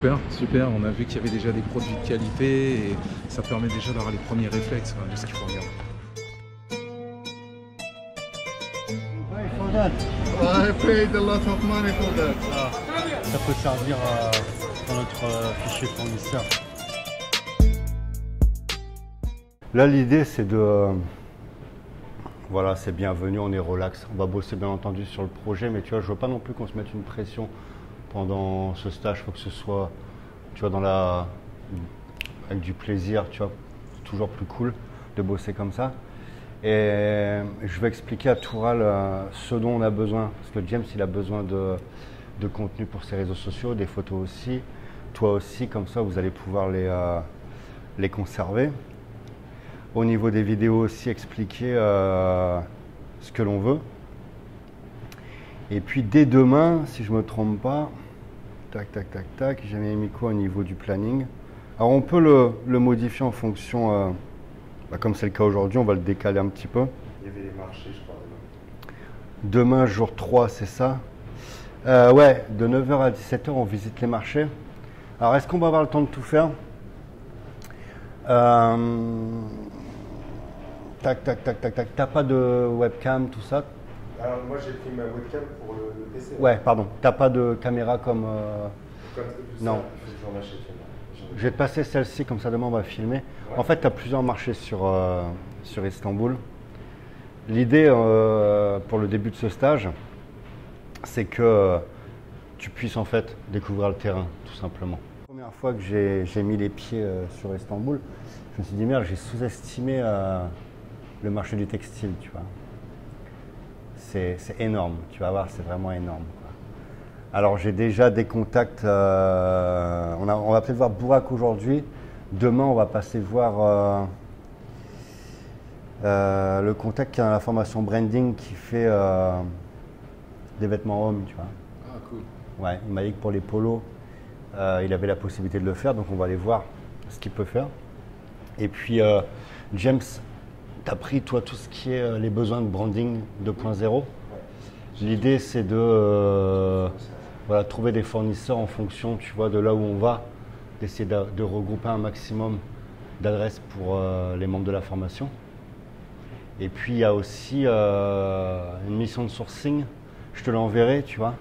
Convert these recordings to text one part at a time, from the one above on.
Super, super, on a vu qu'il y avait déjà des produits de qualité et ça permet déjà d'avoir les premiers réflexes de ce qu'il faut regarder. I paid a lot of money for that. Ça peut servir dans notre fichier fournisseur. Là, l'idée, c'est de... voilà, c'est bienvenu, on est relax. On va bosser, bien entendu, sur le projet, mais tu vois, je veux pas non plus qu'on se mette une pression pendant ce stage. Il faut que ce soit, tu vois, avec du plaisir, tu vois, toujours plus cool de bosser comme ça. Et je vais expliquer à Toural ce dont on a besoin. Parce que James, il a besoin de contenu pour ses réseaux sociaux, des photos aussi. Toi aussi, comme ça, vous allez pouvoir les conserver. Au niveau des vidéos aussi, expliquer ce que l'on veut. Et puis dès demain, si je ne me trompe pas, tac, tac, tac, tac, j'ai mis quoi au niveau du planning. Alors on peut le modifier en fonction, comme c'est le cas aujourd'hui, on va le décaler un petit peu. Il y avait les marchés, je crois. Demain, jour 3, c'est ça. Ouais, de 9h à 17h, on visite les marchés. Alors, est-ce qu'on va avoir le temps de tout faire? Tac, tac, tac, tac, tac. T'as pas de webcam, tout ça? Alors, moi, j'ai pris ma webcam pour le PC. Ouais, pardon. T'as pas de caméra comme... non. J'en achète une. Je vais te passer celle-ci, comme ça demain on va filmer. Ouais. En fait, tu as plusieurs marchés sur Istanbul. L'idée pour le début de ce stage, c'est que tu puisses en fait découvrir le terrain, tout simplement. La première fois que j'ai mis les pieds sur Istanbul, je me suis dit merde, j'ai sous-estimé le marché du textile, tu vois. C'est énorme, tu vas voir, c'est vraiment énorme. Alors j'ai déjà des contacts, on va peut-être voir Bourak aujourd'hui. Demain on va passer voir le contact qui a la formation branding qui fait des vêtements hommes, tu vois. Ah cool. Ouais, il m'a dit que pour les polos, il avait la possibilité de le faire, donc on va aller voir ce qu'il peut faire. Et puis James, tu as pris toi tout ce qui est les besoins de branding 2.0. L'idée c'est de... voilà, trouver des fournisseurs en fonction, tu vois, de là où on va, d'essayer de regrouper un maximum d'adresses pour les membres de la formation. Et puis il y a aussi une mission de sourcing, je te l'enverrai, tu vois,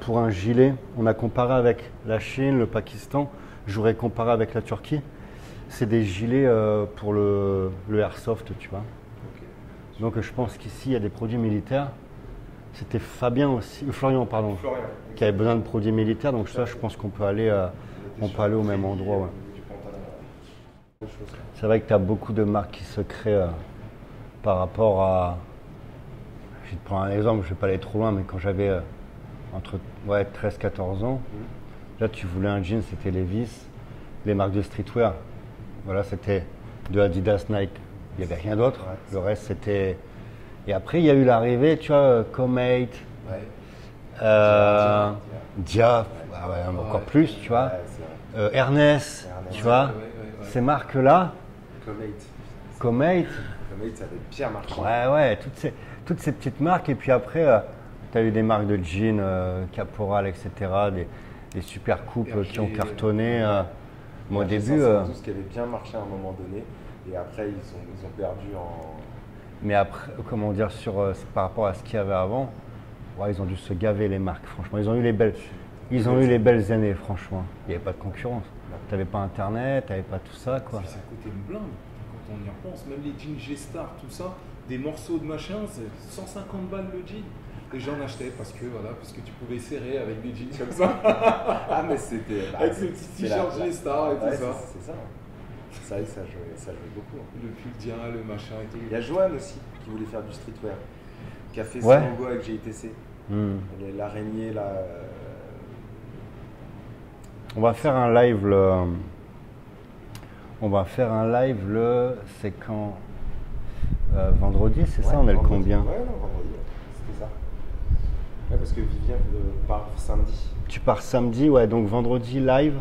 pour un gilet. On a comparé avec la Chine, le Pakistan, j'aurais comparé avec la Turquie. C'est des gilets pour le airsoft, tu vois. Okay. Donc je pense qu'ici il y a des produits militaires. C'était Fabien aussi, Florian, pardon, Florian, qui avait besoin de produits militaires. Donc ça, je pense qu'on peut aller, au même endroit. Ouais. C'est vrai que tu as beaucoup de marques qui se créent par rapport à... Je vais te prendre un exemple, je ne vais pas aller trop loin, mais quand j'avais entre 13-14 ans, là tu voulais un jean, c'était Levi's. Les marques de streetwear, voilà, c'était de Adidas, Nike. Il n'y avait rien d'autre. Ouais, le reste, c'était... Et après, il y a eu l'arrivée, tu vois, Comate, Dia, encore plus, tu vois, Ernest, tu vois, ces marques-là. Comate, ça avait bien marché. Ouais, toutes ces petites marques. Et puis après, tu as eu des marques de jeans, Caporal, etc., des super coupes RG, qui ont cartonné. Moi, au début. Tout ce qui avait bien marché à un moment donné. Et après, ils ont perdu en. Mais après, comment dire, par rapport à ce qu'il y avait avant, ouais, ils ont dû se gaver les marques, franchement. Ils ont eu les belles années, franchement. Il n'y avait pas de concurrence. Tu n'avais pas Internet, tu n'avais pas tout ça, quoi. Ça coûtait une blinde, quand on y repense. Même les jeans G-Star, tout ça, des morceaux de machin, c'est 150 balles le jean. Et j'en achetais parce que tu pouvais serrer avec des jeans comme ça. Ah, mais c'était... avec ces petits t-shirts G-Star et tout ça. C'est ça. Ça jouait beaucoup. Le Puldia, le machin et tout. Il y a Johan aussi qui voulait faire du streetwear, qui a fait son logo avec GITC. L'araignée, là. On va faire un live c'est quand vendredi, c'est ça? On est le combien? Ouais, non, vendredi, c'était ça. Ouais, parce que Vivien part samedi. Tu pars samedi, ouais, donc vendredi live.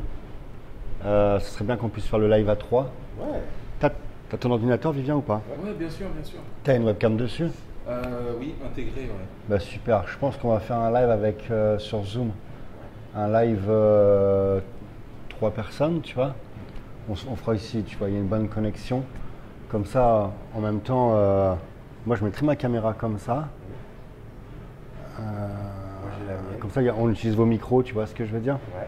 Ce serait bien qu'on puisse faire le live à 3. Ouais. T'as ton ordinateur, Vivien, ou pas? Ouais, bien sûr. T'as une webcam dessus? Oui, intégré, ouais. Bah super, je pense qu'on va faire un live avec sur Zoom. un live 3 personnes, tu vois. On fera ici, tu vois, il y a une bonne connexion. Comme ça, en même temps, moi je mettrai ma caméra comme ça. Comme ça, on utilise vos micros, tu vois ce que je veux dire? Ouais.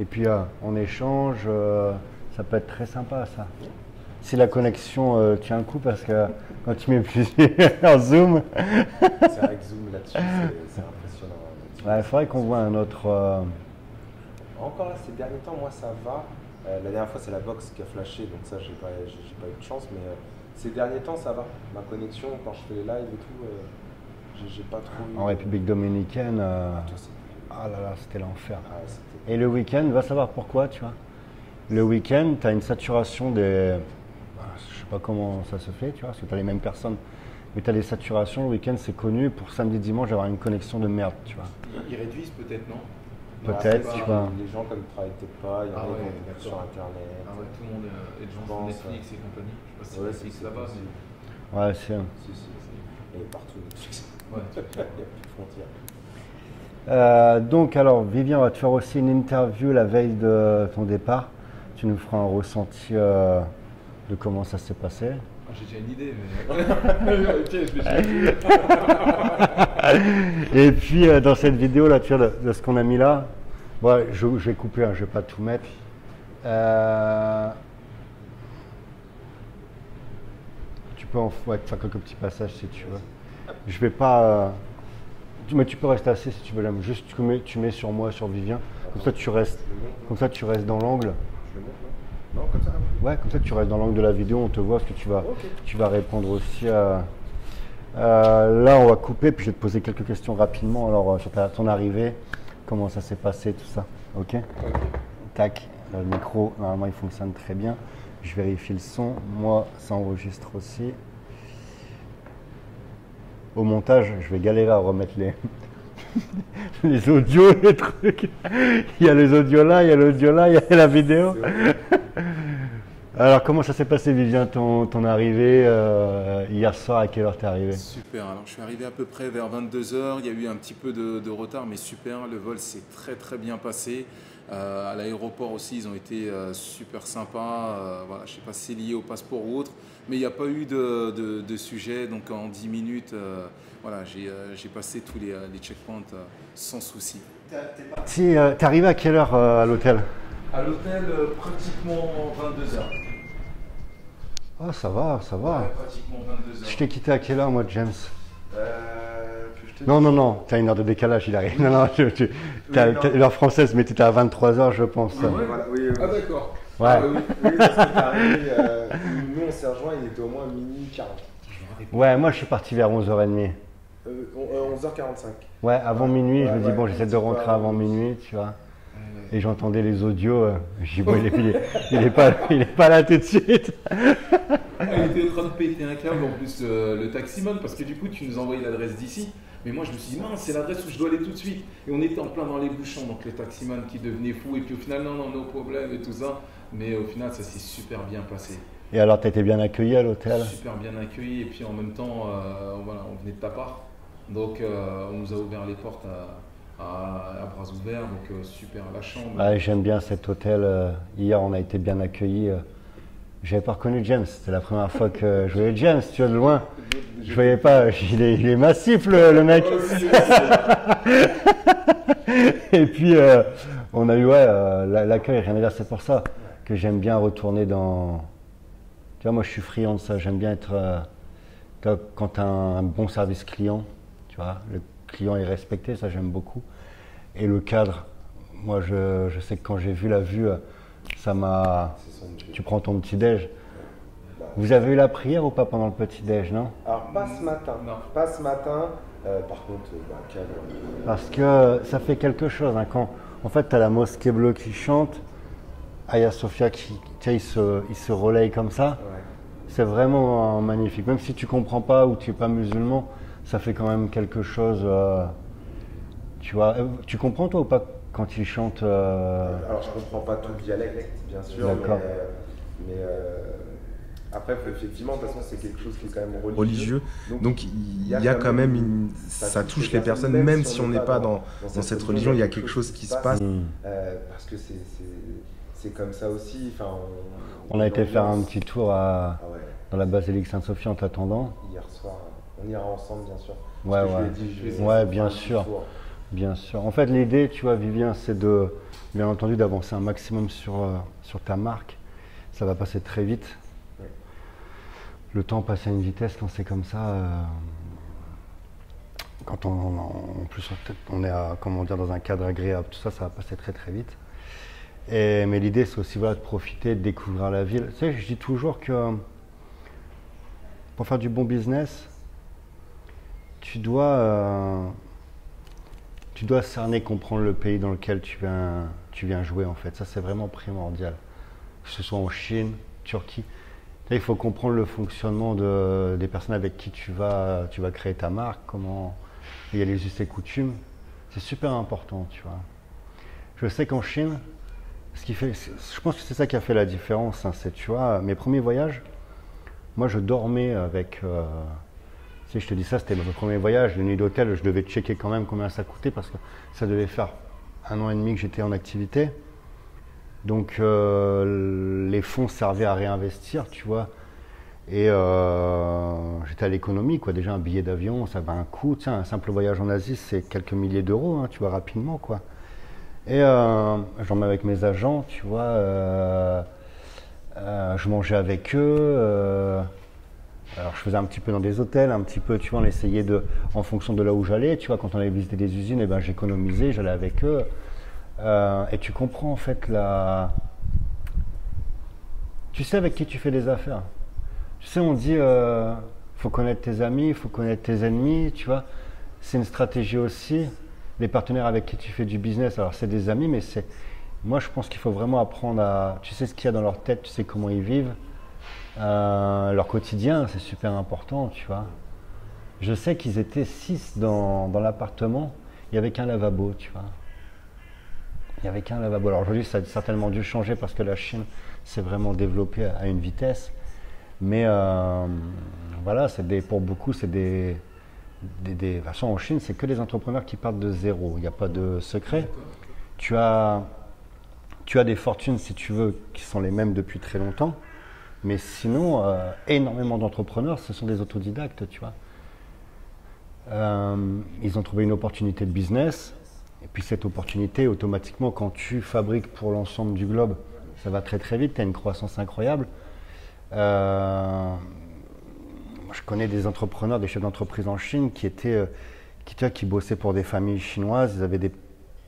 Et puis on échange, ça peut être très sympa ça. Si la connexion tient le coup, parce que quand tu mets plusieurs zoom. C'est vrai que zoom là-dessus, c'est impressionnant. Ouais, il faudrait qu'on voit un autre. Encore là, ces derniers temps, moi ça va. La dernière fois, c'est la box qui a flashé, donc ça, j'ai pas eu de chance, mais ces derniers temps, ça va. Ma connexion, quand je fais les lives et tout, j'ai pas trop eu. En République Dominicaine, ah là là, c'était l'enfer. Et le week-end, va savoir pourquoi, tu vois. Le week-end, tu as une saturation des. Je sais pas comment ça se fait, tu vois, parce que tu as les mêmes personnes. Mais tu as des saturations, le week-end, c'est connu. Pour samedi, dimanche, avoir une connexion de merde, tu vois. Ils réduisent peut-être, non? Peut-être, tu vois. Les gens, comme ils travaillent peut-être pas, il y en a qui vont sur Internet. Ah ouais, tout le monde est de gens sur Netflix et compagnie. Je sais pas si Netflix là-bas, mais. Ouais, c'est. Si. Et partout, Netflix. Ouais. Il n'y a plus de frontières. Donc, alors, Vivien, on va te faire aussi une interview la veille de ton départ. Tu nous feras un ressenti de comment ça s'est passé. J'ai déjà une idée, mais. Ok, je l'ai Et puis, dans cette vidéo, là, tu vois, de ce qu'on a mis là, bon, je vais couper, hein, je ne vais pas tout mettre. Tu peux faire quelques petits passages si tu veux. Je vais pas. Mais tu peux rester assis si tu veux. Là. Juste tu mets sur moi, sur Vivien. Comme ça tu restes dans l'angle. Je le montre, non? Non, comme ça. Ouais, comme ça tu restes dans l'angle de la vidéo. On te voit ce que tu vas répondre aussi à. Là, on va couper, puis je vais te poser quelques questions rapidement. Alors, sur ton arrivée, comment ça s'est passé, tout ça. Ok. Tac. Le micro, normalement, il fonctionne très bien. Je vérifie le son. Moi, ça enregistre aussi. Au montage, je vais galérer à remettre les audios, les trucs. Il y a les audios là, il y a l'audio là, il y a la vidéo. Alors, comment ça s'est passé, Vivien, ton arrivée hier soir? À quelle heure t'es arrivé? Super, alors je suis arrivé à peu près vers 22h. Il y a eu un petit peu de retard, mais super. Le vol s'est très bien passé. À l'aéroport aussi, ils ont été super sympas. Voilà, je ne sais pas si c'est lié au passeport ou autre, mais il n'y a pas eu de sujet. Donc en 10 minutes, voilà, j'ai passé tous les checkpoints sans souci. T'es arrivé à quelle heure à l'hôtel? À l'hôtel, pratiquement 22h. Ah, ça va. Ouais, pratiquement 22h. Je t'ai quitté à quelle heure, moi, James? Non, t'as une heure de décalage, il arrive. Non, t'as l'heure française, mais t'étais à 23h, je pense. Ah, ouais, voilà, oui. Ah, d'accord. Ouais. Ah, oui, parce que t'es arrivé, nous, on s'est rejoint, il était au moins minuit 40. Ouais, moi, je suis parti vers 11h30. 11h45. Ouais, avant minuit, je me dis, bon, j'essaie de rentrer avant minuit, tu vois. Et j'entendais les audios, je dis, bon, il est pas là tout de suite. Il était en train de péter un câble, en plus, le taximon, parce que du coup, tu nous as envoyé l'adresse d'ici. Mais moi, je me suis dit, mince, c'est l'adresse où je dois aller tout de suite. Et on était en plein dans les bouchons, donc les taximans qui devenaient fous. Et puis au final, non, nos problèmes et tout ça. Mais au final, ça s'est super bien passé. Et alors, tu as été bien accueilli à l'hôtel? Super bien accueilli. Et puis en même temps, voilà, on venait de ta part. Donc on nous a ouvert les portes à bras ouverts. Donc super, la chambre. Ah, j'aime bien cet hôtel. Hier, on a été bien accueillis. J'avais pas reconnu James, c'était la première fois que je voyais James, tu vois, de loin. Je voyais pas, il est massif le mec. Et puis on a eu l'accueil, rien à dire, c'est pour ça que j'aime bien retourner dans. Tu vois, moi je suis friand de ça, j'aime bien être. Quand tu as un bon service client, tu vois, le client est respecté, ça j'aime beaucoup. Et le cadre, moi je sais que quand j'ai vu la vue, ça m'a. Tu prends ton petit-déj. Vous avez eu la prière ou pas pendant le petit-déj, non? Alors, pas ce matin. Non. Pas ce matin. Par contre, cadre. Parce que ça fait quelque chose. Hein, quand, en fait, tu as la mosquée bleue qui chante, Hagia Sophia qui il se relaye comme ça. Ouais. C'est vraiment magnifique. Même si tu comprends pas ou tu n'es pas musulman, ça fait quand même quelque chose. Tu vois, tu comprends toi ou pas quand ils chantent Alors, je comprends pas tout le dialecte, bien sûr. D'accord. Mais Après, effectivement, de toute façon, c'est quelque chose qui est quand même religieux. Donc il y a quand même ça touche les personnes, même si on n'est pas dans cette religion, il y a quelque chose qui se passe. Parce que c'est comme ça aussi. On a été faire un petit tour dans la basilique Sainte-Sophie en t'attendant. Hier soir, on ira ensemble, bien sûr. Ouais, bien sûr. Bien sûr. En fait, l'idée, tu vois, Vivien, c'est bien entendu, d'avancer un maximum sur ta marque. Ça va passer très vite. Ouais. Le temps passe à une vitesse quand c'est comme ça. Quand en plus on est dans un cadre agréable, tout ça, ça va passer très très vite. Mais l'idée, c'est aussi de profiter, de découvrir la ville. Tu sais, je dis toujours que pour faire du bon business, tu dois cerner, comprendre le pays dans lequel tu viens jouer en fait. Ça, c'est vraiment primordial. Que ce soit en Chine, Turquie. Là, il faut comprendre le fonctionnement des personnes avec qui tu vas créer ta marque, comment il y a les us et coutumes. C'est super important, tu vois. Je sais qu'en Chine, je pense que c'est ça qui a fait la différence. Hein, tu vois, mes premiers voyages, moi, je dormais avec... si je te dis ça, c'était mon premier voyage, une nuit d'hôtel, je devais checker quand même combien ça coûtait parce que ça devait faire 1 an et demi que j'étais en activité. Donc les fonds servaient à réinvestir, tu vois. Et j'étais à l'économie, quoi. Déjà un billet d'avion, ça avait un coût. Tiens, un simple voyage en Asie, c'est quelques milliers d'euros, hein, tu vois, rapidement, quoi. Et j'en mets avec mes agents, tu vois. Je mangeais avec eux. Alors je faisais un petit peu dans des hôtels, un petit peu, tu vois, on essayait en fonction de là où j'allais, tu vois, quand on allait visiter des usines, eh ben, j'économisais, j'allais avec eux. Et tu comprends en fait tu sais avec qui tu fais des affaires. Tu sais, on dit, faut connaître tes amis, il faut connaître tes ennemis, tu vois. C'est une stratégie aussi. Les partenaires avec qui tu fais du business, alors c'est des amis, mais moi je pense qu'il faut vraiment apprendre tu sais ce qu'il y a dans leur tête, tu sais comment ils vivent. Leur quotidien, c'est super important, tu vois. Je sais qu'ils étaient 6 dans l'appartement, il n'y avait qu'un lavabo, tu vois. Il n'y avait qu'un lavabo. Alors aujourd'hui, ça a certainement dû changer parce que la Chine s'est vraiment développée à une vitesse. Mais voilà, pour beaucoup, c'est de toute façon, en Chine, c'est que les entrepreneurs qui partent de zéro. Il n'y a pas de secret. Tu as des fortunes, si tu veux, qui sont les mêmes depuis très longtemps. Mais sinon, énormément d'entrepreneurs, ce sont des autodidactes, tu vois. Ils ont trouvé une opportunité de business. Et puis cette opportunité, automatiquement, quand tu fabriques pour l'ensemble du globe, ça va très très vite, tu as une croissance incroyable. Je connais des entrepreneurs, des chefs d'entreprise en Chine qui bossaient pour des familles chinoises. Ils avaient des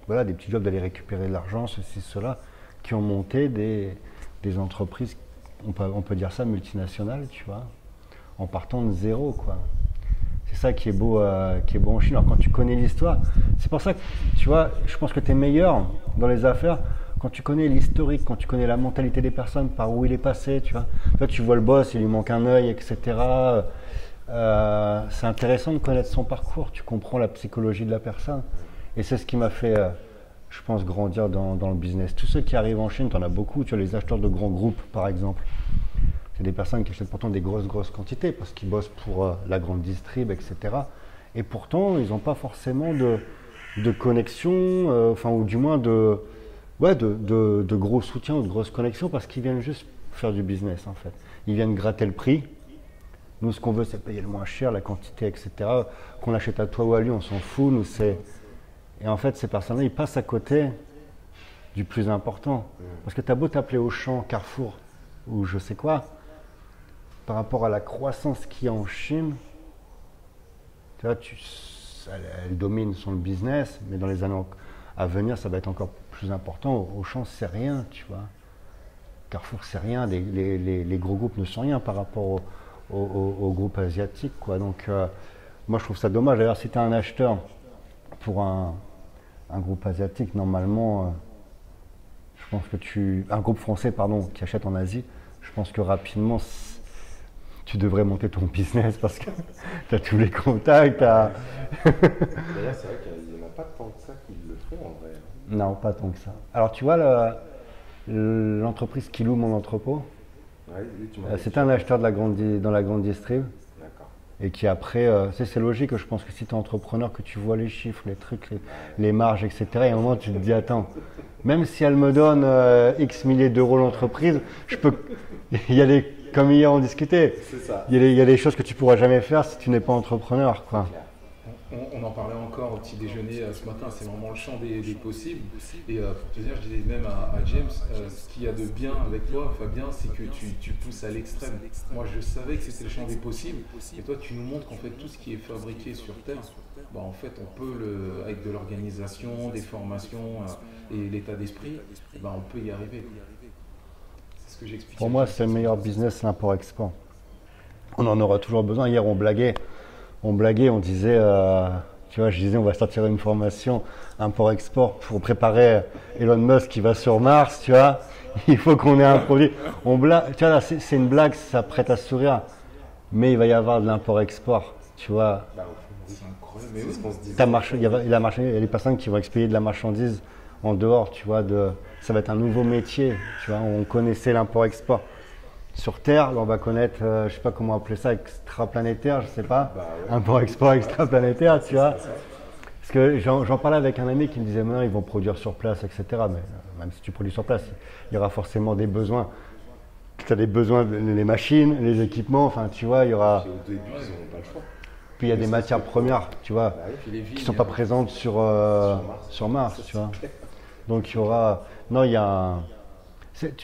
petits jobs d'aller récupérer de l'argent, ceci, cela, qui ont monté des entreprises, on peut dire ça, multinationales, tu vois, en partant de zéro, quoi. C'est ça qui est beau en Chine. Alors quand tu connais l'histoire, c'est pour ça que, tu vois, je pense que tu es meilleur dans les affaires quand tu connais l'historique, quand tu connais la mentalité des personnes, par où il est passé, tu vois. Toi, tu vois le boss, il lui manque un œil, etc. C'est intéressant de connaître son parcours, tu comprends la psychologie de la personne. Et c'est ce qui m'a fait, je pense, grandir dans le business. Tous ceux qui arrivent en Chine, tu en as beaucoup, tu as les acheteurs de grands groupes, par exemple. C'est des personnes qui achètent pourtant des grosses quantités parce qu'ils bossent pour la grande distrib, etc. Et pourtant, ils n'ont pas forcément de connexion, ou du moins de gros soutien ou de grosses connexions parce qu'ils viennent juste faire du business, en fait. Ils viennent gratter le prix. Nous, ce qu'on veut, c'est payer le moins cher, la quantité, etc. Qu'on l'achète à toi ou à lui, on s'en fout. Et en fait, ces personnes-là, ils passent à côté du plus important. Parce que tu as beau t'appeler Auchan, Carrefour ou je sais quoi, par rapport à la croissance qu'il y a en Chine, tu vois, elle domine son business, mais dans les années à venir, ça va être encore plus important. Auchan, c'est rien, tu vois. Carrefour, c'est rien. Les gros groupes ne sont rien par rapport aux groupes asiatiques, quoi. Donc, moi, je trouve ça dommage. D'ailleurs, si tu es un acheteur pour un groupe asiatique, normalement, je pense que un groupe français, pardon, qui achète en Asie, je pense que rapidement, tu devrais monter ton business parce que tu as tous les contacts. D'ailleurs, c'est vrai qu'il n'y en a pas tant que ça qui le font en vrai. Non, pas tant que ça. Alors, tu vois, l'entreprise qui loue mon entrepôt, C'était un acheteur dans la grande distrib. Et qui après, c'est logique, je pense que si tu es entrepreneur, que tu vois les chiffres, les trucs, les marges, etc. Et à un moment, tu te dis, attends, même si elle me donne X milliers d'euros l'entreprise, je peux. Il y a des, comme hier on discutait, il y a des choses que tu pourras jamais faire si tu n'es pas entrepreneur, quoi. On en parlait encore au petit déjeuner ce matin, c'est vraiment le champ des possibles. Et pour te dire, je disais même à James, ce qu'il y a de bien avec toi, Fabien, c'est que tu pousses à l'extrême. Moi, je savais que c'était le champ des possibles. Et toi, tu nous montres qu'en fait, tout ce qui est fabriqué sur Terre, bah, en fait, on peut, avec de l'organisation, des formations et l'état d'esprit, bah, on peut y arriver. C'est ce que j'explique. Pour moi, c'est le meilleur business, l'import-export. On en aura toujours besoin. Hier, on blaguait, on disait, tu vois, je disais, on va sortir une formation import-export pour préparer Elon Musk qui va sur Mars, tu vois. Il faut qu'on ait un produit. Tu vois, là, c'est une blague, ça prête à sourire, mais il va y avoir de l'import-export, tu vois. C'est incroyable, mais oui. Il y a des personnes qui vont expédier de la marchandise en dehors, tu vois. Ça va être un nouveau métier, tu vois. On connaissait l'import-export. Sur Terre, on va connaître, je ne sais pas comment appeler ça, extraplanétaire, je ne sais pas, import-export extraplanétaire, tu vois. Parce que j'en parlais avec un ami qui me disait, maintenant ils vont produire sur place, etc. Mais même si tu produis sur place, il y aura forcément des besoins. Tu as des besoins, les machines, les équipements, enfin tu vois, il y aura. Au début, ils n'ont pas le choix. Puis il y a des matières premières, tu vois, qui ne sont pas présentes sur Mars, tu vois. Donc il y aura. Non, il y a.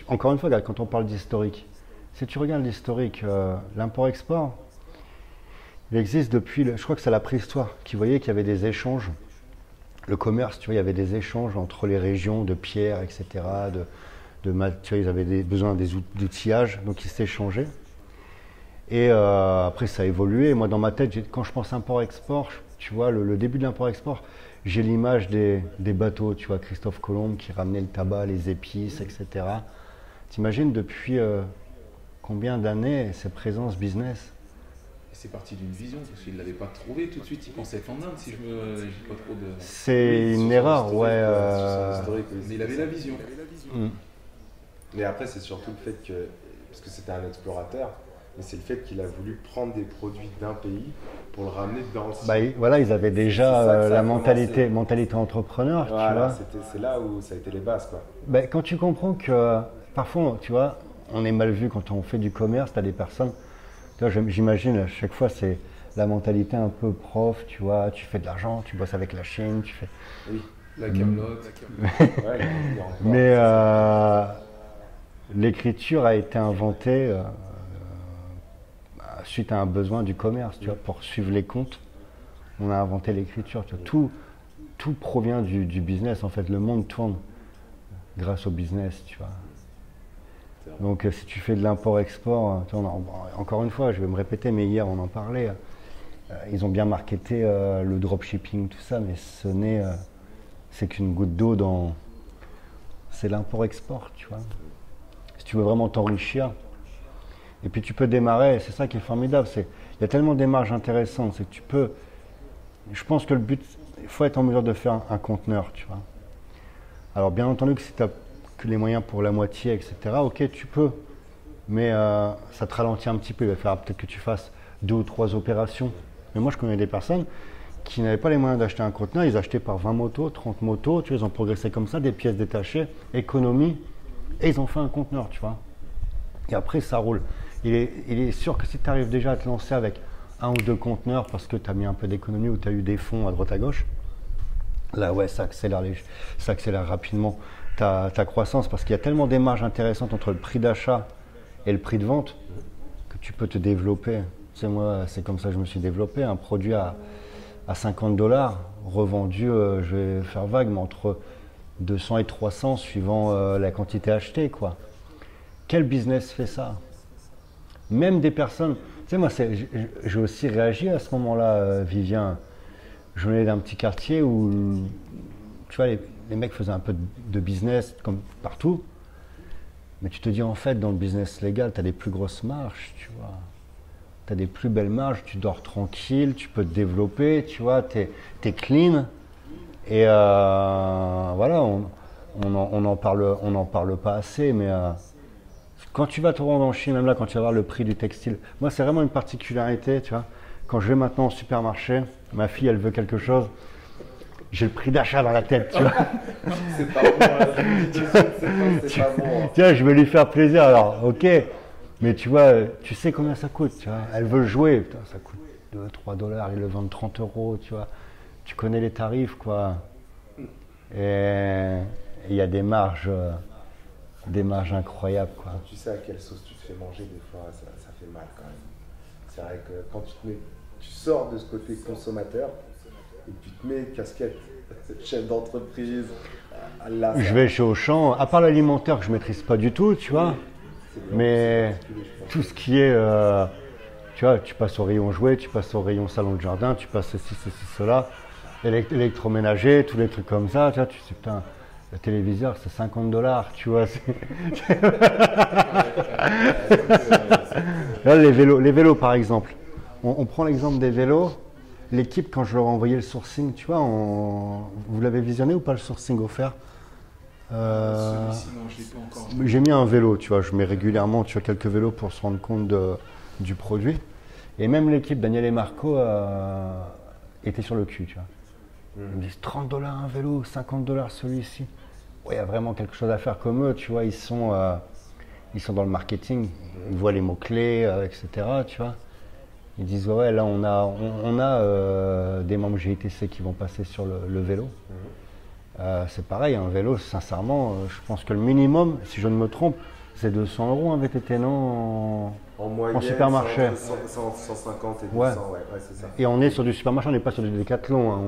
Encore une fois, quand on parle d'historique, si tu regardes l'historique, l'import-export, il existe depuis, je crois que c'est la préhistoire, qui voyait qu'il y avait des échanges. Le commerce, tu vois, il y avait des échanges entre les régions de pierres, etc. Tu vois, ils avaient besoin d'outillage, donc ils s'échangeaient. Et après, ça a évolué. Moi, dans ma tête, quand je pense import-export, tu vois, le début de l'import-export, j'ai l'image des bateaux, tu vois, Christophe Colomb qui ramenait le tabac, les épices, etc. T'imagines depuis combien d'années c'est présent ce business? Et c'est parti d'une vision, parce qu'il ne l'avait pas trouvé tout de suite. Il pensait être en Inde, si je me dis pas trop de. C'est une erreur, ouais. Mais il avait la vision. Mais après, c'est surtout le fait que, parce que c'était un explorateur, mais c'est le fait qu'il a voulu prendre des produits d'un pays pour le ramener dans le sien. Voilà, ils avaient déjà la mentalité entrepreneur, voilà, tu vois. C'est là où ça a été les bases, quoi. Quand tu comprends que parfois, tu vois, on est mal vu quand on fait du commerce, tu as des personnes, tu vois, j'imagine à chaque fois, c'est la mentalité un peu prof, tu vois, tu fais de l'argent, tu bosses avec la Chine, tu fais. Oui, la camelote. Mais l'écriture a été inventée suite à un besoin du commerce, tu vois, pour suivre les comptes. On a inventé l'écriture, tu vois. Tout provient du business, en fait. Le monde tourne grâce au business, tu vois. Donc, si tu fais de l'import-export, encore une fois, je vais me répéter, mais hier, on en parlait. Ils ont bien marketé le dropshipping, tout ça, mais c'est qu'une goutte d'eau dans. C'est l'import-export, tu vois. Si tu veux vraiment t'enrichir, et puis tu peux démarrer, c'est ça qui est formidable, il y a tellement des marges intéressantes, c'est que tu peux. Je pense que le but, il faut être en mesure de faire un conteneur, tu vois. Alors, bien entendu, que si tu n'as que les moyens pour la moitié, etc., ok, tu peux, mais ça te ralentit un petit peu. Il va falloir peut-être que tu fasses 2 ou 3 opérations. Mais moi, je connais des personnes qui n'avaient pas les moyens d'acheter un conteneur, ils achetaient par 20 motos, 30 motos, tu vois, ils ont progressé comme ça, des pièces détachées, économie, et ils ont fait un conteneur, tu vois. Et après, ça roule. Il est sûr que si tu arrives déjà à te lancer avec 1 ou 2 conteneurs parce que tu as mis un peu d'économie ou tu as eu des fonds à droite à gauche, là, ouais, ça accélère rapidement ta croissance parce qu'il y a tellement des marges intéressantes entre le prix d'achat et le prix de vente que tu peux te développer. Tu sais, moi, c'est comme ça que je me suis développé. Un produit à $50, revendu, je vais faire vague, mais entre 200 et 300 suivant la quantité achetée, quoi. Quel business fait ça? Même des personnes. Tu sais, moi, j'ai aussi réagi à ce moment-là, Vivien. Je venais d'un petit quartier où, tu vois, les mecs faisaient un peu de business comme partout. Mais tu te dis, en fait, dans le business légal, tu as des plus grosses marges, tu vois. Tu as des plus belles marges, tu dors tranquille, tu peux te développer, tu vois, tu es clean. Et voilà, on n'en parle pas assez, mais Quand tu vas te rendre en Chine, même là, quand tu vas voir le prix du textile, moi, c'est vraiment une particularité, tu vois. Quand je vais maintenant au supermarché, ma fille, elle veut quelque chose, j'ai le prix d'achat dans la tête, tu vois. C'est pas bon, c'est pas bon. Tu vois, je vais lui faire plaisir, alors, ok. Mais tu vois, tu sais combien ça coûte, tu vois. Elle veut jouer, putain, ça coûte 2-3 $, ils le vendent 30 €, tu vois. Tu connais les tarifs, quoi. Et il y a des marges incroyables, quoi. Quand tu sais à quelle sauce tu te fais manger, des fois, ça fait mal quand même. C'est vrai que quand tu sors de ce côté consommateur et tu te mets casquette chef d'entreprise, là, Je vais chez Auchan, à part l'alimentaire que je maîtrise pas du tout, tu vois. Mais tout ce qui est, tu vois, tu passes au rayon jouet, tu passes au rayon salon de jardin, tu passes ceci, cela, électroménager, tous les trucs comme ça, tu vois, tu sais, putain, le téléviseur c'est 50 $, tu vois. Là, les vélos par exemple. On prend l'exemple des vélos. L'équipe, quand je leur ai envoyé le sourcing, tu vois, vous l'avez visionné ou pas le sourcing offert? Celui-ci, non, je l'ai pas encore. J'ai mis un vélo, tu vois, je mets régulièrement tu vois, quelques vélos pour se rendre compte du produit. Et même l'équipe, Daniel et Marco, étaient sur le cul, tu vois. Ils me disent 30 $ un vélo, 50 $ celui-ci. Ouais, il y a vraiment quelque chose à faire comme eux, tu vois, ils sont dans le marketing, ils voient les mots-clés, etc., tu vois. Ils disent, ouais, là, on a des membres GITC qui vont passer sur le vélo. C'est pareil, un vélo, sincèrement, je pense que le minimum, si je ne me trompe, c'est 200 € un VTT, non, en moyenne, en supermarché. 150 et 200, Ouais. ouais, c'est ça. Et on est sur du supermarché, on n'est pas sur du Décathlon. Hein,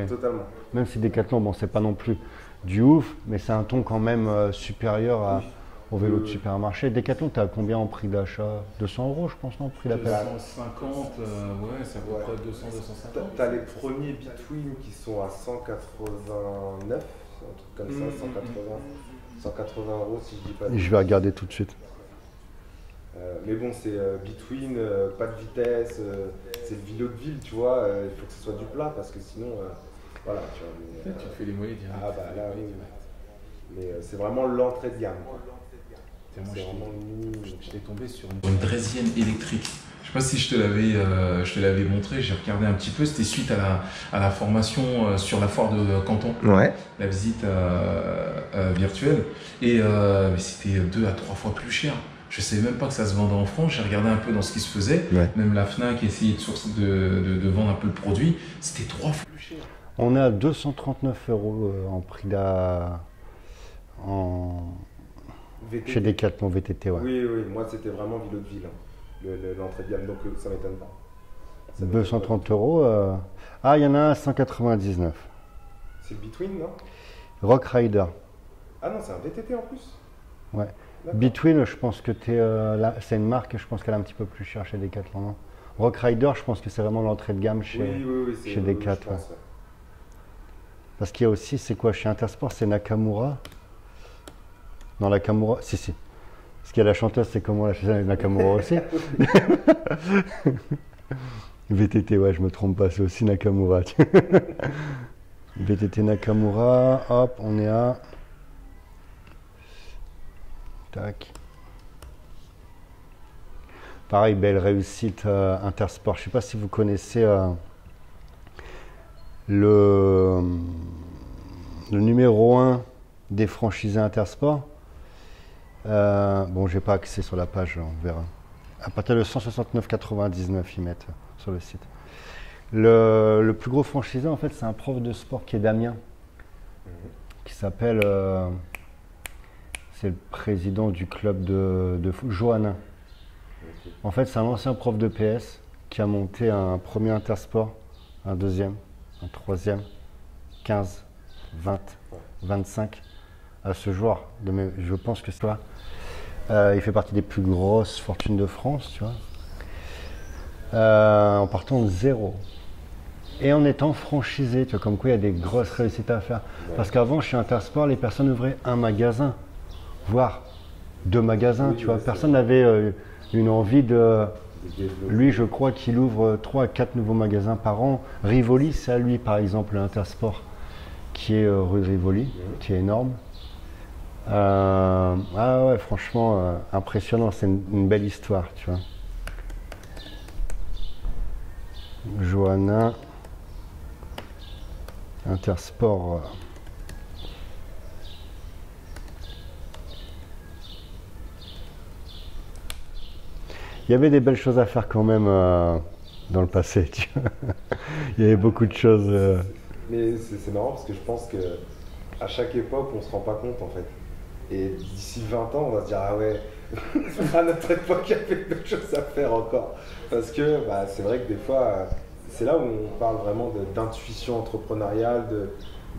Totalement. même si Décathlon, bon, c'est pas non plus du ouf, mais c'est un ton quand même supérieur au vélo de supermarché. Décathlon, tu as combien en prix d'achat? 200 €, je pense, non, prix d'appel? 250, ouais, c'est à peu près 200-250. T'as les premiers Between qui sont à 189, un truc comme ça, 180 € si je dis pas de Je vais regarder tout de suite. mais bon, c'est Between, pas de vitesse, c'est le vélo de ville, tu vois. Il faut que ce soit du plat parce que sinon, voilà, tu vois. Mais, Tu te fais les moyens direct. ah bah là, oui. Mais c'est vraiment l'entrée de gamme, quoi. Moi, C'est vraiment j'étais tombé sur une draisienne électrique. Je sais pas si je te l'avais montré, j'ai regardé un petit peu, c'était suite à la formation sur la foire de Canton, Ouais. la visite virtuelle, et mais c'était 2 à 3 fois plus cher. Je savais même pas que ça se vendait en France, j'ai regardé un peu dans ce qui se faisait, Ouais. même la FNAC essayait de vendre un peu le produit, c'était 3 fois plus cher. On est à 239 € en prix VTT. chez Decathlon VTT, ouais. Oui, moi c'était vraiment vélo de ville, hein, l'entrée de gamme, donc ça m'étonne pas. 230 €. Ah, il y en a un à 199. C'est le Between, non? Rock Rider. Ah non, c'est un VTT en plus. Ouais. D'accord. Between, je pense que c'est une marque, je pense qu'elle est un petit peu plus chère chez Decathlon. Non, Rock Rider, je pense que c'est vraiment l'entrée de gamme chez c'est chez Decathlon. je pense, ouais. Parce qu'il y a aussi, c'est quoi chez Intersport, c'est Nakamura. Non, Nakamura, si. Parce qu'il y a la chanteuse, c'est comment la chanteuse Nakamura aussi. VTT, ouais, je me trompe pas, c'est aussi Nakamura. VTT Nakamura, hop, on est à. Tac. Pareil, belle réussite Intersport. Je ne sais pas si vous connaissez le numéro 1 des franchisés Intersport. Bon, j'ai pas accès sur la page, on verra. À partir de 169,99 ils mettent sur le site. Le plus gros franchisé, en fait, c'est un prof de sport qui est d'Amiens, qui s'appelle, c'est le président du club de foot, Johannin. En fait, c'est un ancien prof de PS qui a monté un premier Intersport, un deuxième, un troisième, 15, 20, 25. À ce jour, je pense que c'est toi. Il fait partie des plus grosses fortunes de France, tu vois. En partant de zéro. Et en étant franchisé, tu vois, comme quoi il y a des grosses réussites à faire. Parce qu'avant, chez Intersport, les personnes ouvraient un magasin, voire 2 magasins, tu vois. Personne n'avait une envie de... Lui, je crois qu'il ouvre 3 à 4 nouveaux magasins par an. Rivoli, c'est à lui, par exemple, l'Intersport, qui est rue de Rivoli, qui est énorme. Ah ouais, franchement, impressionnant, c'est une belle histoire, tu vois. Johanna, Intersport. Il y avait des belles choses à faire quand même dans le passé, tu vois. Il y avait beaucoup de choses. Mais c'est marrant parce que je pense que à chaque époque, on se rend pas compte en fait. Et d'ici 20 ans, on va se dire ah ouais, à notre époque, il y avait d'autres choses à faire encore. Parce que c'est vrai que des fois, c'est là où on parle vraiment d'intuition entrepreneuriale,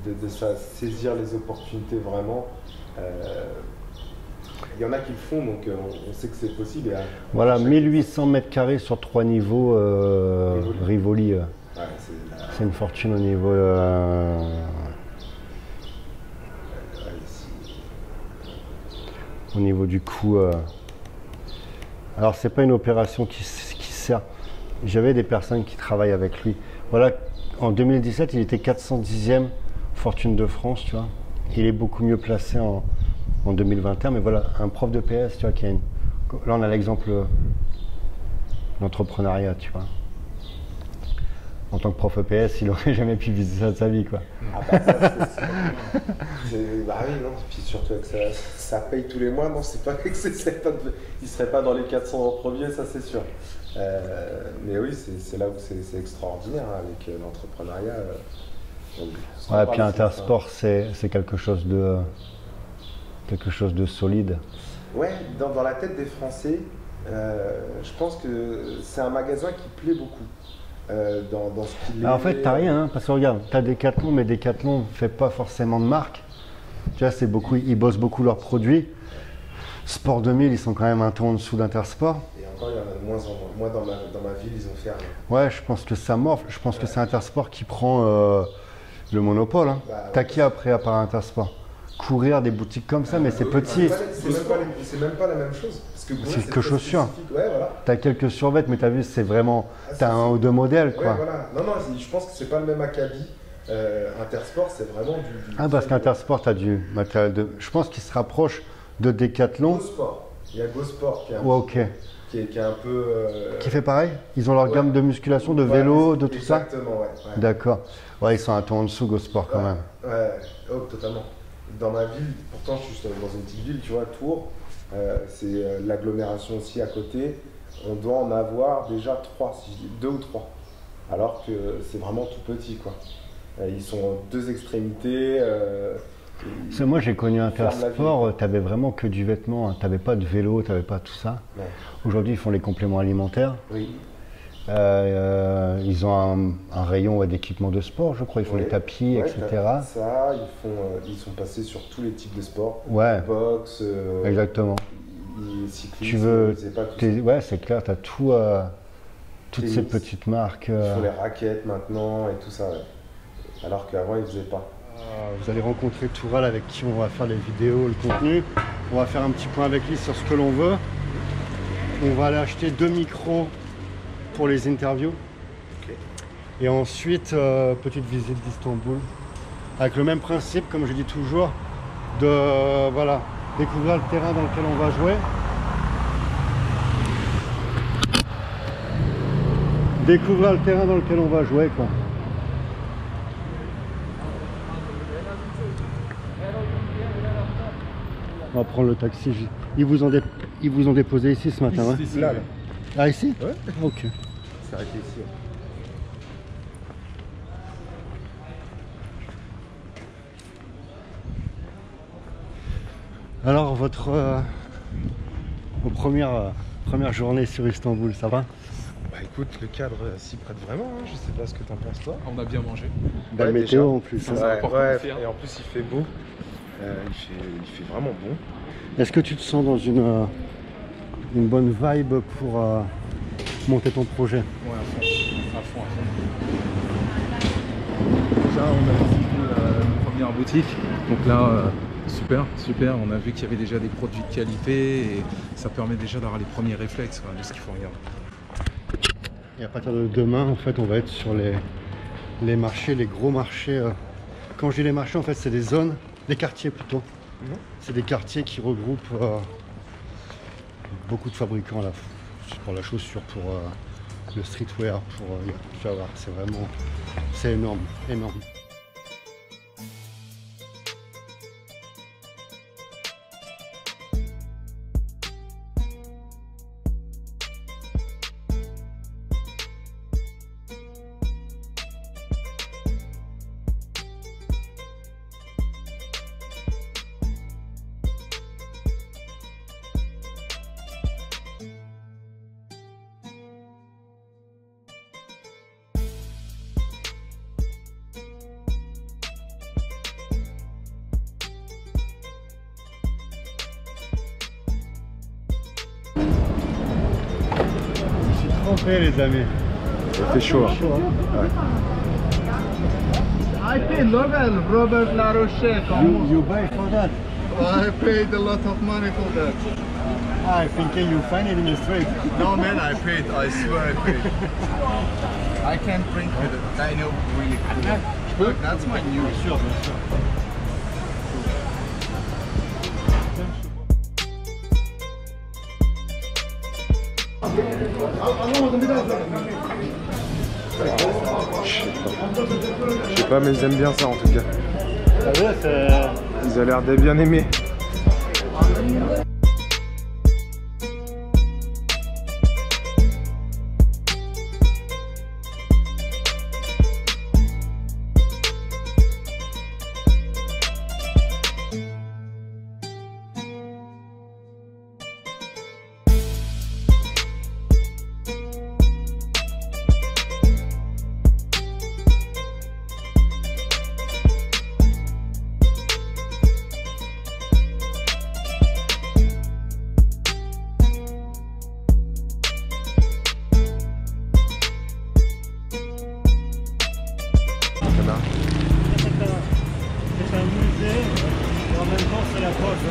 de saisir les opportunités vraiment. Il y en a qui le font, donc on sait que c'est possible. Voilà, 1800 mètres carrés sur 3 niveaux Rivoli. Ouais, c'est une fortune au niveau. Au niveau du coût. Alors, c'est pas une opération qui sert. J'avais des personnes qui travaillent avec lui. Voilà, en 2017, il était 410e fortune de France, tu vois. Il est beaucoup mieux placé en 2021, mais voilà, un prof de PS, tu vois, qui a une... Là, on a l'exemple d'entrepreneuriat, tu vois. En tant que prof EPS, il n'aurait jamais pu viser ça de sa vie, quoi. Ah bah ça, bah oui, non, puis surtout que ça paye tous les mois, non, c'est pas que il serait pas dans les 400 en premier, ça c'est sûr. Mais oui, c'est là où c'est extraordinaire hein, avec l'entrepreneuriat. Ouais, puis Intersport, c'est quelque chose de solide. Ouais, dans la tête des Français, je pense que c'est un magasin qui plaît beaucoup. Dans ce qu'il est. En fait, t'as rien, hein, parce que regarde, t'as Decathlon, mais Decathlon ne fait pas forcément de marque. Tu vois, ils bossent beaucoup leurs produits. Sport 2000, ils sont quand même un ton en dessous d'Intersport. Et encore, il y en a de moins en moins. Moi, dans ma ville, ils ont fermé. Ouais, je pense que ça morphe. Je pense que c'est Intersport qui prend le monopole. Hein. T'as qui après, à part Intersport? Courir des boutiques comme ça, mais c'est petit. C'est même pas la même chose. C'est que chaussures. Ouais, voilà. T'as quelques survêtements, mais t'as vu, c'est vraiment. T'as un ou deux modèles, quoi. Ouais, voilà. Non, je pense que c'est pas le même acabit. Intersport, c'est vraiment du. Parce qu'Intersport, t'as du matériel de. Je pense qu'il se rapproche de Decathlon. GoSport. Il y a GoSport qui est qui est un peu. Qui fait pareil? Ils ont leur gamme de musculation, de vélo, de tout ça? Exactement, ouais. D'accord. Ouais, ils sont un ton en dessous, GoSport, quand même. Ouais, oh, totalement. Dans ma ville, pourtant, je suis dans une petite ville, tu vois, Tours. C'est l'agglomération aussi à côté, on doit en avoir déjà 3, si je dis 2 ou 3, alors que c'est vraiment tout petit quoi. Ils sont en 2 extrémités. Moi j'ai connu Intersport, t'avais vraiment que du vêtement, hein. T'avais pas de vélo, t'avais pas tout ça. Ouais. Aujourd'hui ils font les compléments alimentaires. Oui. Ils ont un rayon d'équipement de sport, je crois, ils font les tapis, etc. Ça, ils sont passés sur tous les types de sports. Ouais. Boxe, exactement. Tu veux, ouais, c'est clair, tu as toutes ces petites marques. Ils font les raquettes maintenant et tout ça, ouais. Alors qu'avant ils faisaient pas. Vous allez rencontrer Toural avec qui on va faire les vidéos, le contenu. On va faire un petit point avec lui sur ce que l'on veut. On va aller acheter 2 micros pour les interviews. Okay. Et ensuite, petite visite d'Istanbul. Avec le même principe, comme je dis toujours, de découvrir le terrain dans lequel on va jouer. Découvrir le terrain dans lequel on va jouer, quoi. On va prendre le taxi. Ils vous ont déposé ici ce matin, hein? Là. Ah, ici? Ouais. Ok. C'est arrêté ici. Ouais. Alors, vos premières journées sur Istanbul, ça va? Bah écoute, le cadre s'y prête vraiment, hein. Je sais pas ce que t'en penses toi. On a bien mangé. Belle météo en plus. Et en plus il fait beau. Il fait vraiment bon. Est-ce que tu te sens dans une bonne vibe pour monter ton projet? Ouais, à fond. Déjà, on a visité la première boutique. Donc là, super. On a vu qu'il y avait déjà des produits de qualité et ça permet déjà d'avoir les premiers réflexes de ce qu'il faut regarder. Et à partir de demain, en fait, on va être sur les marchés, les gros marchés. Quand je dis les marchés, en fait, c'est des zones, des quartiers plutôt. C'est des quartiers qui regroupent beaucoup de fabricants là, pour la chaussure, pour le streetwear, tu vas voir, c'est vraiment, c'est énorme, énorme. Trempé les amis. Ça fait chaud. Chaud, hein. Ouais. I paid local Robert Laroche. You buy for that? I paid a lot of money for that. I think you find it in the street. No man, I paid. I swear I paid. I can't print with it. I know really cool. Look, that's my new. Sure, sure. Je sais pas, mais ils aiment bien ça en tout cas. Ils ont l'air de bien aimer. C'est un musée et en même temps c'est la poste.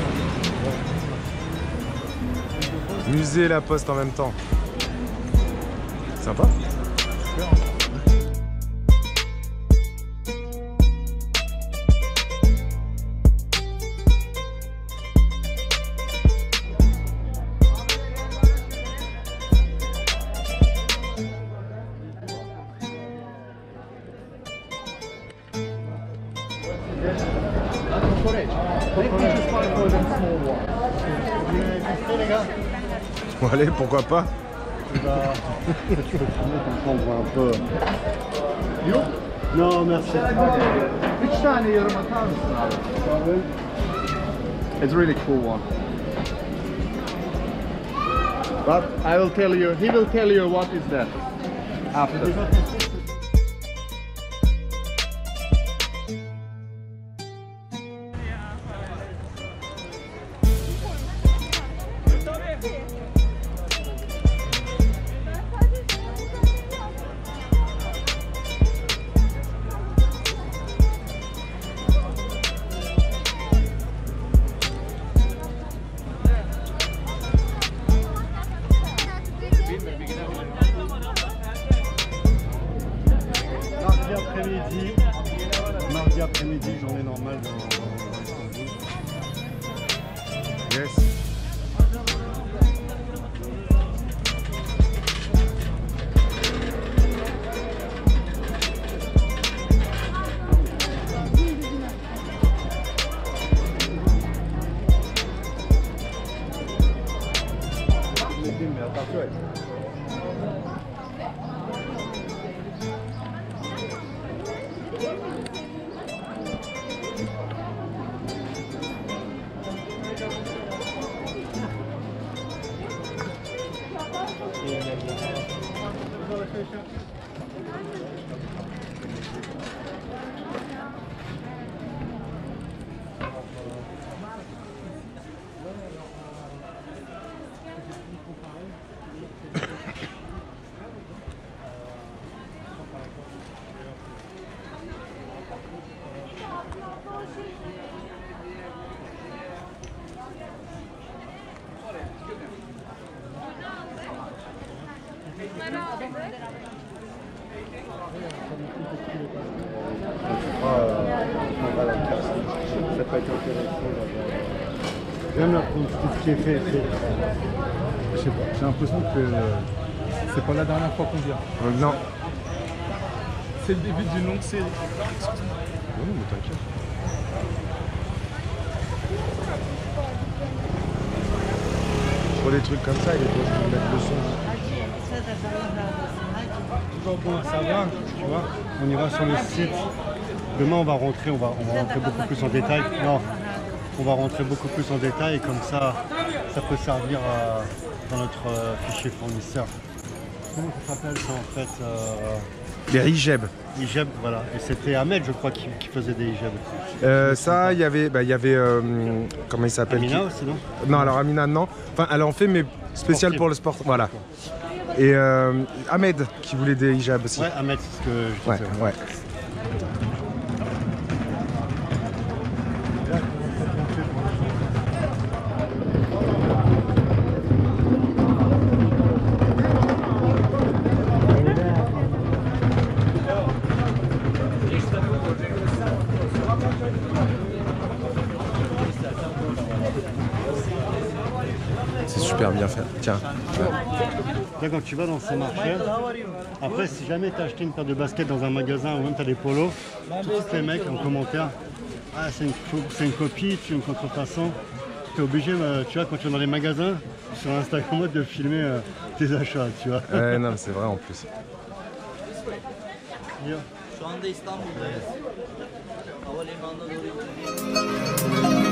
Musée et la poste en même temps. Sympa. Bon allez, pourquoi pas. Tu peux filmer comme ça on voit un peu. Non, merci. It's a really cool one. But I will tell you, he will tell you what is that after. Mardi après-midi, journée normale dans Yes. ça peut être intéressant d'avoir. Même là, tout ce qui est fait. Je sais pas, j'ai l'impression que c'est pas la dernière fois qu'on vient. Non. C'est le début d'une longue série. Non, mais t'inquiète. Pour des trucs comme ça, il est possible de mettre le son. Bon, ça va, tu vois. On ira sur le site. Demain, on va rentrer beaucoup plus en détail. Non, on va rentrer beaucoup plus en détail et comme ça peut servir dans notre fichier fournisseur. Comment ça s'appelle ça en fait Les Rijeb. Ijeb, voilà. Et c'était Ahmed, je crois, qui faisait des Ijeb. Ça, il y avait comment il s'appelle? Amina aussi, non? Non, alors Amina, non. Enfin, elle en fait, mais spécial Sportif. pour le sport. Voilà. Et Ahmed, qui voulait des hijabs aussi. Ouais, Ahmed, c'est ce que je Ouais, disais. ouais. C'est super bien fait. Tiens. Là, quand tu vas dans ces marchés, après, si jamais tu as acheté une paire de baskets dans un magasin ou même tu as des polos, tous les mecs en commentaire, ah, c'est une copie, tu une contrefaçon. Tu es obligé, tu vois, quand tu vas dans les magasins, sur Instagram, de filmer tes achats, tu vois. Non, c'est vrai en plus. Şu anda İstanbul'dayız. Havalimanına doğru gidiyoruz.